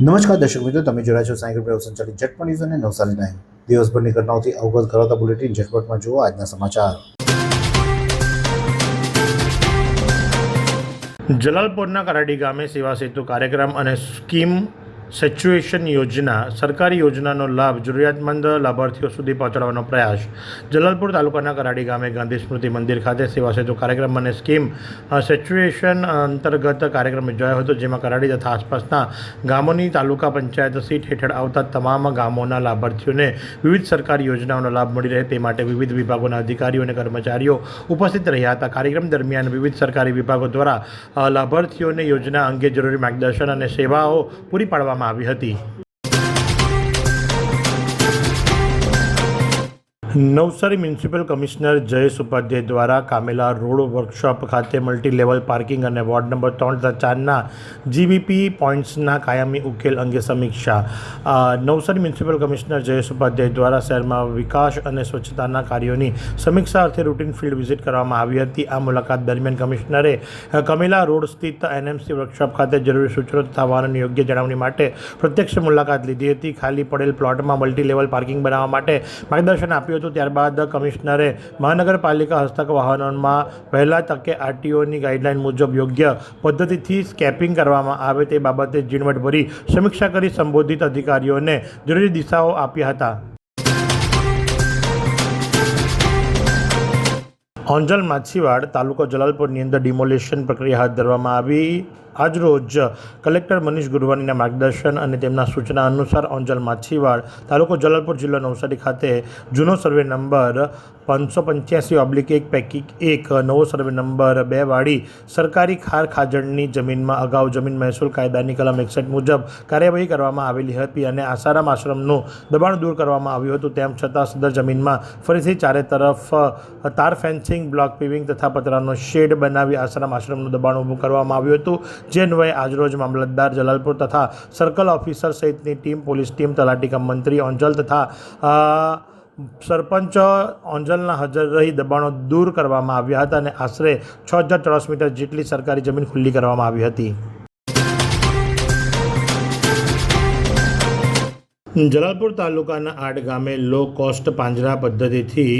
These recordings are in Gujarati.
નમસ્કાર દર્શક મિત્રો, તમે જોઈ રહ્યા છો સાયકલ પ્રેસ સંચાલિત ઝટપટ ન્યૂઝ અને નવસારી ટાઈમ। દિવસભરની ઘટનાઓથી અવગત કરાવતા બુલેટિન ઝટપટમાં જુઓ આજના સમાચાર। જલાલપોરના કરાડી ગામે સેવા સેતુ કાર્યક્રમ અને સ્કીમ સેચ્યુએશન યોજના સરકારી યોજનાનો લાભ જરૂરિયાતમંદ લાભાર્થીઓ સુધી પહોંચાડવાનો પ્રયાસ। જલાલપોર તાલુકાના કરાડી ગામે ગાંધી સ્મૃતિ મંદિર ખાતે સેવા સેતુ કાર્યક્રમ અને સ્કીમ સેચ્યુએશન અંતર્ગત કાર્યક્રમ યોજાયો હતો, જેમાં કરાડી તથા આસપાસના ગામોની તાલુકા પંચાયત સીટ હેઠળ આવતા તમામ ગામોના લાભાર્થીઓને વિવિધ સરકારી યોજનાઓનો લાભ મળી રહે તે માટે વિવિધ વિભાગોના અધિકારીઓ અને કર્મચારીઓ ઉપસ્થિત રહ્યા હતા। કાર્યક્રમ દરમિયાન વિવિધ સરકારી વિભાગો દ્વારા લાભાર્થીઓને યોજના અંગે જરૂરી માર્ગદર્શન અને સેવાઓ પૂરી પાડવામાં આવી હતી। નવસારી મ્યુનિસિપલ કમિશનર જયેશ ઉપાધ્યાય દ્વારા કામેલા રોડ વર્કશોપ ખાતે મલ્ટી લેવલ પાર્કિંગ અને વોર્ડ નંબર 3 તથા 4ના જીબીપી પોઈન્ટ્સના કાયમી ઉકેલ અંગે સમીક્ષા। નવસારી મ્યુનિસિપલ કમિશનર જયેશ ઉપાધ્યાય દ્વારા શહેરમાં વિકાસ અને સ્વચ્છતાના કાર્યોની સમીક્ષા અર્થે રૂટીન ફિલ્ડ વિઝિટ કરવામાં આવી હતી। આ મુલાકાત દરમિયાન કમિશનરે કામેલા રોડ સ્થિત એનએમસી વર્કશોપ ખાતે જરૂરી સૂચનો તથા વાહનોની યોગ્ય જાળવણી માટે પ્રત્યક્ષ મુલાકાત લીધી હતી। ખાલી પડેલ પ્લોટમાં મલ્ટી લેવલ પાર્કિંગ બનાવવા માટે માર્ગદર્શન આપ્યું હતું। ત્યારબાદ કમિશનરે મહાનગરપાલિકા હસ્તક વાહનોમાં વહેલા તકે આરટીઓની ગાઈડલાઇન મુજબ યોગ્ય પદ્ધતિથી સ્કેપિંગ કરવામાં આવે તે બાબતે ઝીણવટભરી સમીક્ષા કરી સંબંધિત અધિકારીઓને જરૂરી દિશાઓ આપ્યા હતા। ઓંજલ માછીવાડ તાલુકો જલાલપોરની અંદર ડિમોલિશન પ્રક્રિયા હાથ ધરવામાં આવી। આજરોજ કલેક્ટર મનીષ ગુરવાનીના માર્ગદર્શન અને તેમના સૂચના અનુસાર ઓંજલ માછીવાડ તાલુકો જલાલપોર જિલ્લો નવસારી ખાતે જૂનો સર્વે નંબર 585/1 પૈકી 1 નવો સર્વે નંબર 2 વાળી સરકારી ખાર ખાજણની જમીનમાં અગાઉ જમીન મહેસૂલ કાયદાની કલમ 61 મુજબ કાર્યવાહી કરવામાં આવેલી હતી અને આસારામ આશ્રમનું દબાણ દૂર કરવામાં આવ્યું હતું। તેમ છતાં સદર જમીનમાં ફરીથી ચારે તરફ તાર ફેન્સિંગ, બ્લોક પેવિંગ તથા પતરાનો શેડ બનાવી આસારામ આશ્રમનું દબાણ ઊભું કરવામાં આવ્યું હતું, જે અન્વયે આજરોજ મામલતદાર જલાલપુર તથા સર્કલ ઓફિસર સહિતની ટીમ, પોલીસ ટીમ, તલાટી કમ મંત્રી ઓંજલ તથા સરપંચ ઓંજલના હાજર રહી દબાણો દૂર કરવામાં આવ્યા હતા અને આશરે 6000 ચોરસ મીટર જેટલી સરકારી જમીન ખુલ્લી કરવામાં આવી હતી। જલાલપુર તાલુકાના આડ ગામે લો કોસ્ટ પાંજરા પદ્ધતિથી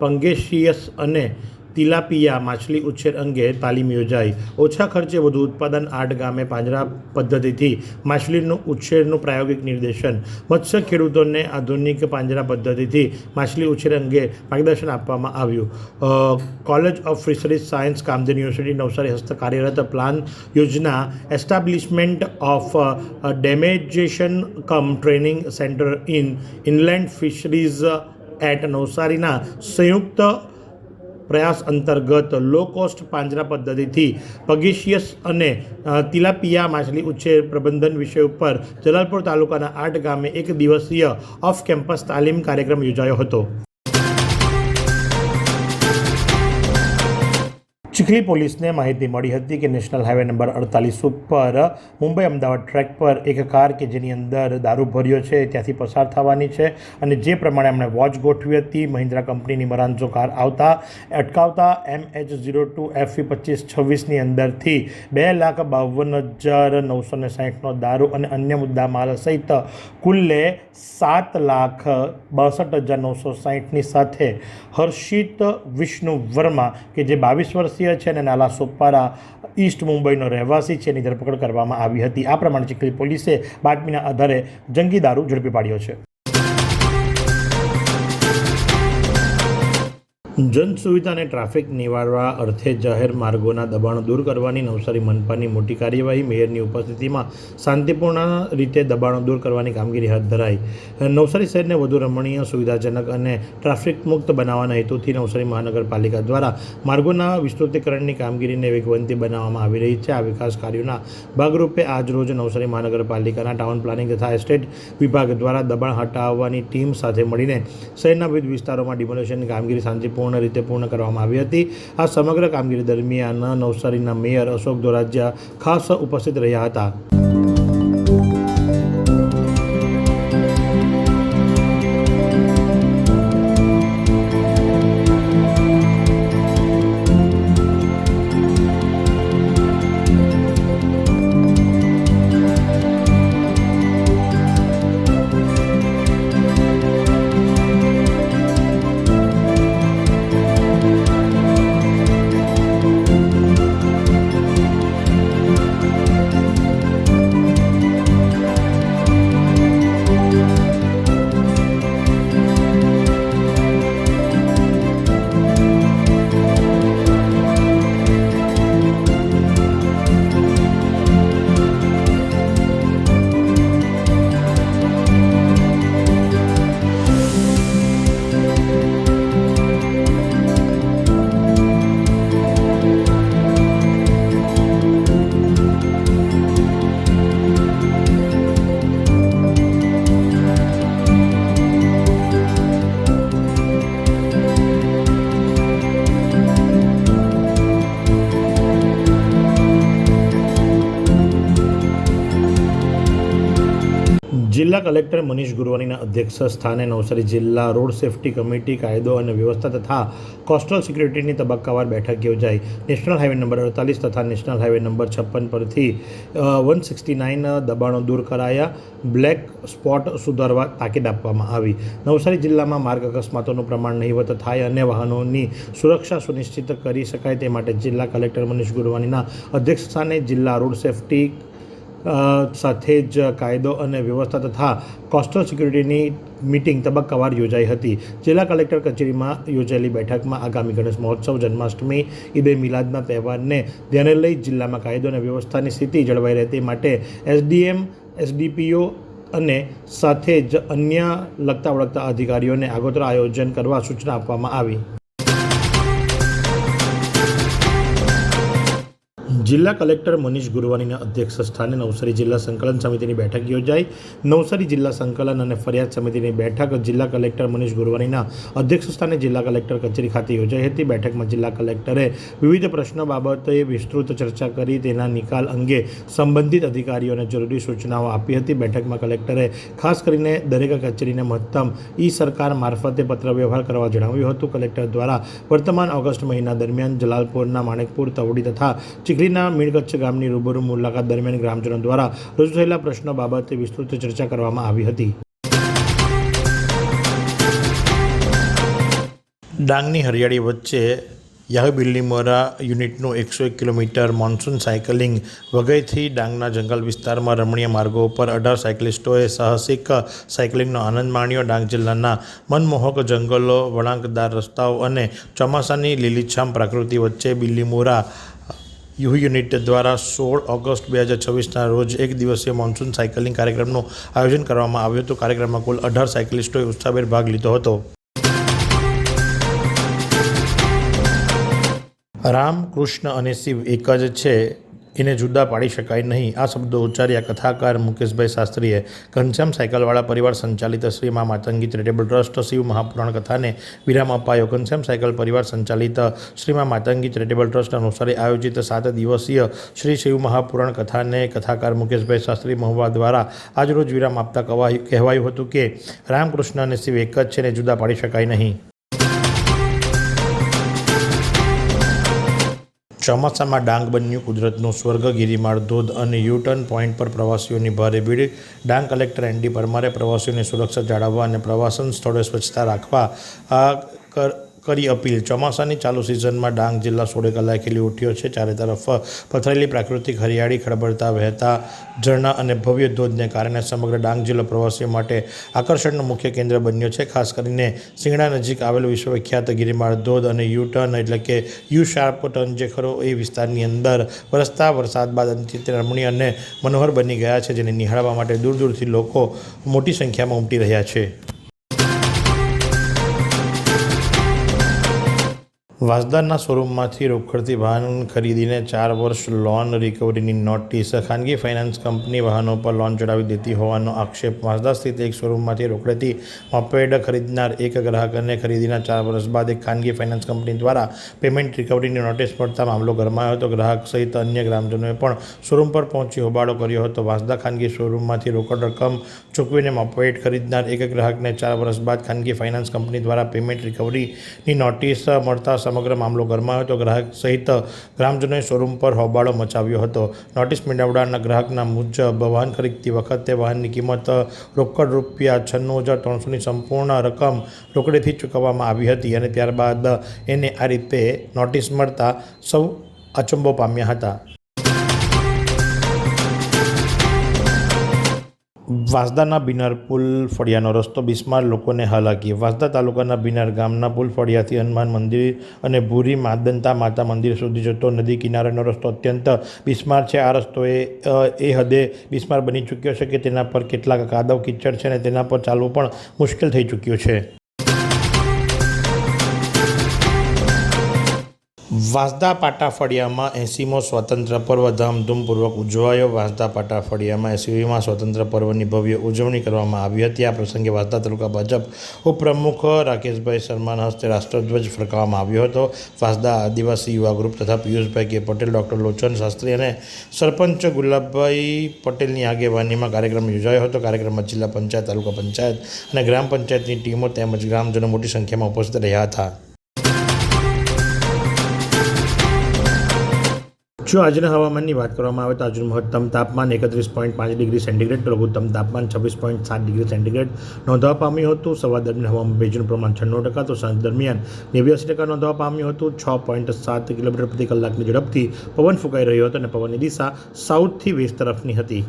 પંગેશિયસ અને તિલાપિયા માછલી ઉછેર અંગે તાલીમ યોજાઈ। ઓછા ખર્ચે વધુ ઉત્પાદન આડ ગામે પાંજરા પદ્ધતિથી માછલીનું ઉછેરનું પ્રાયોગિક નિર્દેશન। મત્સ્ય ખેડૂતોને આધુનિક પાંજરા પદ્ધતિથી માછલી ઉછેર અંગે માર્ગદર્શન આપવામાં આવ્યું। College of fisheries science Kamdhenu university Navsari હસ્તક કાર્યરત પ્લાન યોજના એસ્ટાબ્લિશમેન્ટ ઓફ ડેમેજેશન cum training centre inland fisheries at નવસારીના સંયુક્ત પ્રયાસ અંતર્ગત લો કોસ્ટ પાંજરા પદ્ધતિથી પગેશિયસ અને તિલાપિયા માછલી ઉછેર પ્રબંધન વિષય ઉપર જલાલપોર તાલુકાના 8 ગામે 1 દિવસીય ઓફ કેમ્પસ તાલીમ કાર્યક્રમ યોજાયો હતો। ચીખલી પોલીસને માહિતી મળી હતી કે નેશનલ હાઈવે નંબર 48 ઉપર મુંબઈ અમદાવાદ ટ્રેક પર એક કાર કે જેની અંદર દારૂ ભર્યો છે ત્યાંથી પસાર થવાની છે અને જે પ્રમાણે એમણે વોચ ગોઠવી હતી, મહિન્દ્રા કંપનીની મરાન્ઝો કાર આવતા અટકાવતા MH02FE2526ની અંદરથી 2,52,960નો દારૂ અને અન્ય મુદ્દા માલ સહિત કુલ્લે 7,62,960ની સાથે હર્ષિત વિષ્ણુ વર્મા કે જે 22 વર્ષીય છે અને નાલા સોપારા ઈસ્ટ મુંબઈનો રહેવાસી છે એની ધરપકડ કરવામાં આવી હતી। આ પ્રમાણે ચીખલી પોલીસે બાતમીના આધારે જંગી દારૂ ઝડપી પાડ્યો છે। જન સુવિધા અને ટ્રાફિક નિવારવા અર્થે જાહેર માર્ગોના દબાણો દૂર કરવાની નવસારી મનપાની મોટી કાર્યવાહી। મેયરની ઉપસ્થિતિમાં શાંતિપૂર્ણ રીતે દબાણો દૂર કરવાની કામગીરી હાથ ધરાઈ। નવસારી શહેરને વધુ રમણીય, સુવિધાજનક અને ટ્રાફિક મુક્ત બનાવવાના હેતુથી નવસારી મહાનગરપાલિકા દ્વારા માર્ગોના વિસ્તૃતિકરણની કામગીરીને વેગવંતી બનાવવામાં આવી રહી છે। આ વિકાસ કાર્યોના ભાગરૂપે આજરોજ નવસારી મહાનગરપાલિકાના ટાઉન પ્લાનિંગ તથા એસ્ટેટ વિભાગ દ્વારા દબાણ હટાવવાની ટીમ સાથે મળીને શહેરના વિવિધ વિસ્તારોમાં ડિમોલેશનની કામગીરી શાંતિપૂર્ણ રીતે પૂર્ણ કરવામાં આવી હતી। આ સમગ્ર કામગીરી દરમિયાન નવસારીના મેયર અશોક દોરાજીયા ખાસ ઉપસ્થિત રહ્યા હતા। જિલ્લા કલેક્ટર મનીષ ગુરવાનીના અધ્યક્ષ સ્થાને નવસારી જિલ્લા રોડ સેફ્ટી કમિટી કાયદો અને વ્યવસ્થા તથા કોસ્ટલ સિક્યુરિટીની તબક્કાવાર બેઠક યોજાઈ. નેશનલ હાઈવે નંબર 48 તથા નેશનલ હાઈવે નંબર 56 પરથી 169 દબાણો દૂર કરાયા. બ્લેક સ્પોટ સુધારવા તાકીદ આપવામાં આવી. નવસારી જિલ્લામાં માર્ગ અકસ્માતોનું પ્રમાણ નહિવત થાય અને વાહનોની સુરક્ષા સુનિશ્ચિત કરી શકાય તે માટે જિલ્લા કલેક્ટર મનીષ ગુરવાનીના અધ્યક્ષ સ્થાને જિલ્લા રોડ સેફ્ટી સાથે જ કાયદો અને વ્યવસ્થા તથા કોસ્ટલ સિક્યુરિટીની મીટિંગ તબક્કાવાર યોજાઈ હતી. જિલ્લા કલેક્ટર કચેરીમાં યોજાયેલી બેઠકમાં આગામી ગણેશ મહોત્સવ, જન્માષ્ટમી, ઈદે મિલાદના તહેવારને ધ્યાને લઈ જિલ્લામાં કાયદો અને વ્યવસ્થાની સ્થિતિ જળવાઈ રહે તે માટે એસડીએમ, એસડીપીઓ અને સાથે જ અન્ય લગતા વળગતા અધિકારીઓને આગોતરા આયોજન કરવા સૂચના આપવામાં આવી. જિલ્લા કલેક્ટર મનીષ ગુરવાનીના અધ્યક્ષ સ્થાને નવસારી જિલ્લા સંકલન સમિતિની બેઠક યોજાઈ. નવસારી જિલ્લા સંકલન અને ફરિયાદ સમિતિની બેઠક જિલ્લા કલેક્ટર મનીષ ગુરવાનીના અધ્યક્ષ સ્થાને જિલ્લા કલેક્ટર કચેરી ખાતે યોજાઈ હતી. બેઠકમાં જિલ્લા કલેક્ટરે વિવિધ પ્રશ્નો બાબતે વિસ્તૃત ચર્ચા કરી તેના નિકાલ અંગે સંબંધિત અધિકારીઓને જરૂરી સૂચનાઓ આપી હતી. બેઠકમાં કલેક્ટરે ખાસ કરીને દરેક કચેરીને મહત્તમ ઈ-સરકાર મારફતે પત્ર વ્યવહાર કરવા જણાવ્યું હતું. કલેક્ટર દ્વારા વર્તમાન ઓગસ્ટ મહિના દરમિયાન જલાલપોરના માણેકપુર, તવડી તથા ચીખલીના મીણકચ્છ ગામની રૂબરૂ મુલાકાત દરમિયાન ગ્રામજનો દ્વારા રજૂ થયેલા પ્રશ્નો બાબતે વિસ્તૃત ચર્ચા કરવામાં આવી હતી. ડાંગની હરિયાળી વચ્ચે યાહબિલ્લીમોરા યુનિટનું 101 કિલોમીટર મોન્સૂન સાયકલિંગ. વઘઈથી ડાંગના જંગલ વિસ્તારમાં રમણીય માર્ગો ઉપર 18 સાયકલિસ્ટોએ સાહસિક સાયકલિંગનો આનંદ માણ્યો. ડાંગ જિલ્લાના મનમોહક જંગલો, વળાંકદાર રસ્તાઓ અને ચોમાસાની લીલીછામ પ્રકૃતિ વચ્ચે બિલ્લીમોરા યુનિટ દ્વારા 16 ઓગસ્ટ 2026ના રોજ એક દિવસીય મોન્સૂન સાયકલિંગ કાર્યક્રમનું આયોજન કરવામાં આવ્યું હતું. કાર્યક્રમમાં કુલ 18 સાયકલિસ્ટોએ ઉત્સાહભેર ભાગ લીધો હતો. રામ, કૃષ્ણ અને શિવ એક જ છે, એને જુદા પાડી શકાય નહીં. આ શબ્દો ઉચ્ચાર્યા કથાકાર મુકેશભાઈ શાસ્ત્રીએ. ઘનશ્યામ સાયકલવાળા પરિવાર સંચાલિત શ્રી મા માતંગી ચેરિટેબલ ટ્રસ્ટ શિવ મહાપુરાણ કથાને વિરામ અપાયો. ઘનશ્યામ સાયકલ પરિવાર સંચાલિત શ્રી મા માતંગી ચેરિટેબલ ટ્રસ્ટ અનુસારે આયોજિત 7 દિવસીય શ્રી શિવ મહાપુરાણ કથાને કથાકાર મુકેશભાઈ શાસ્ત્રી મહુવા દ્વારા આજરોજ વિરામ આપતા કહેવાયું હતું કે રામકૃષ્ણ અને શિવ એક જ છે ને જુદા પાડી શકાય નહીં. ચોમાસામાં ડાંગ બન્યું કુદરતનું સ્વર્ગ. ગિરિમાળ ધોધ અને યુ-ટર્ન પોઈન્ટ પર પ્રવાસીઓની ભારે ભીડ. ડાંગ કલેક્ટર એન.ડી. પરમારે પ્રવાસીઓની સુરક્ષા જાળવવા અને પ્રવાસન સ્થળોએ સ્વચ્છતા રાખવા કરી અપીલ. ચોમાસાની ચાલુ સિઝનમાં ડાંગ જિલ્લા સોળે કલાએ ખીલી ઉઠ્યો છે. ચારે તરફ પથરાયેલી પ્રાકૃતિક હરિયાળી, ખળબળતા વહેતા ઝરણા અને ભવ્ય ધોધને કારણે સમગ્ર ડાંગ જિલ્લો પ્રવાસીઓ માટે આકર્ષણનું મુખ્ય કેન્દ્ર બન્યો છે. ખાસ કરીને સિંગડા નજીક આવેલ વિશ્વવિખ્યાત ગિરિમાળ ધોધ અને યુ-ટર્ન એટલે કે યુ-શાર્પ ટર્ન જે ખરો એ વિસ્તારની અંદર વરસતા વરસાદ બાદ અત્યંત રમણીય અને મનોહર બની ગયા છે, જેને નિહાળવા માટે દૂર દૂરથી લોકો મોટી સંખ્યામાં ઉમટી રહ્યા છે. વાંસદાના શોરૂમમાંથી રોકડથી વાહન ખરીદીને 4 વર્ષ લોન રિકવરીની નોટિસ. ખાનગી ફાઇનાન્સ કંપની વાહનો પર લોન ચડાવી દેતી હોવાનો આક્ષેપ. વાંસદા સ્થિત એક શોરૂમમાંથી રોકડેથી મોપેડ ખરીદનાર એક ગ્રાહકને ખરીદીના 4 વર્ષ બાદ એક ખાનગી ફાઇનાન્સ કંપની દ્વારા પેમેન્ટ રિકવરીની નોટિસ મળતા મામલો ગરમાયો હતો. ગ્રાહક સહિત અન્ય ગ્રામજનોએ પણ શોરૂમ પર પહોંચી હોબાળો કર્યો હતો. વાંસદા ખાનગી શોરૂમમાંથી રોકડ રકમ ચૂકવીને મોપેડ ખરીદનાર એક ગ્રાહકને 4 વર્ષ બાદ ખાનગી ફાઇનાન્સ કંપની દ્વારા પેમેન્ટ રિકવરીની નોટિસ મળતા સમગ્ર મામલો ગરમાયો હતો. ગ્રાહક સહિત ગ્રામજનોએ શોરૂમ પર હોબાળો મચાવ્યો હતો. નોટિસ મેળવનારના ગ્રાહકના મુજબ વાહન ખરીદતી વખતે વાહનની કિંમત રોકડ ₹96,300ની સંપૂર્ણ રકમ રોકડેથી ચૂકવવામાં આવી હતી અને ત્યારબાદ એને આ રીતે નોટિસ મળતા સૌ અચંબો પામ્યા હતા. વાંસદાના બિનાર પુલ ફળિયાનો રસ્તો બિસ્માર, લોકોને હાલાકી. વાંસદા તાલુકાના બિનાર ગામના પુલ ફળિયાથી હનુમાન મંદિર અને ભૂરી માદંતા માતા મંદિર સુધી જતો નદી કિનારેનો રસ્તો અત્યંત બિસ્માર છે. આ રસ્તો એ હદે બિસ્માર બની ચૂક્યો છે કે તેના પર કેટલાક કાદવ કીચડ છે અને તેના પર ચાલવું પણ મુશ્કેલ થઈ ચૂક્યું છે. વાંસદા પાટા ફળિયામાં 80મો સ્વાતંત્ર્ય પર્વ ધામધૂમપૂર્વક ઉજવાયો. વાંસદા પાટા ફળિયામાં 80મા સ્વાતંત્ર્ય પર્વની ભવ્ય ઉજવણી કરવામાં આવી હતી. આ પ્રસંગે વાંસદા તાલુકા ભાજપ ઉપપ્રમુખ રાકેશભાઈ શર્માના હસ્તે રાષ્ટ્રધ્વજ ફરકાવવામાં આવ્યો હતો. વાંસદા આદિવાસી યુવા ગ્રુપ તથા પિયુષભાઈ કે પટેલ, ડૉક્ટર લોચન શાસ્ત્રી અને સરપંચ ગુલાબભાઈ પટેલની આગેવાનીમાં કાર્યક્રમ યોજાયો હતો. કાર્યક્રમમાં જિલ્લા પંચાયત, તાલુકા પંચાયત અને ગ્રામ પંચાયતની ટીમો તેમજ ગ્રામજનો મોટી સંખ્યામાં ઉપસ્થિત રહ્યા હતા. જો આજના હવામાનની વાત કરવામાં આવે તો આજનું મહત્તમ તાપમાન 31.5 ડિગ્રી સેન્ટીગ્રેડ, લઘુત્તમ તાપમાન 26.7 ડિગ્રી સેન્ટીગ્રેડ નોંધવા પામ્યું હતું. સવાર દરમિયાન હવામાન ભેજનું પ્રમાણ 96%, તો સાંજ દરમિયાન 89% નોંધવા પામ્યું હતું. 6.7 કિલોમીટર પ્રતિ કલાકની ઝડપથી પવન ફૂંકાઈ રહ્યો હતો અને પવનની દિશા સાઉથથી વેસ્ટ તરફની હતી.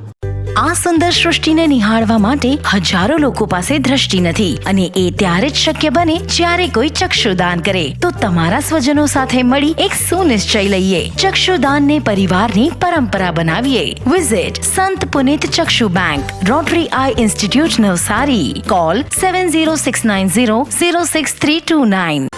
આ સુંદર સૃષ્ટિને નિહાળવા માટે હજારો લોકો પાસે દ્રષ્ટિ નથી અને એ ત્યારે જ શક્ય બને જ્યારે કોઈ ચક્ષુદાન કરે. તો તમારા સ્વજનો સાથે મળી એક સુનિશ્ચય લઈએ, ચક્ષુદાનને પરિવારની પરંપરા બનાવીએ. Visit Sant Punit Chakshu bank, rotary eye institute Navsari. Call 7069006329.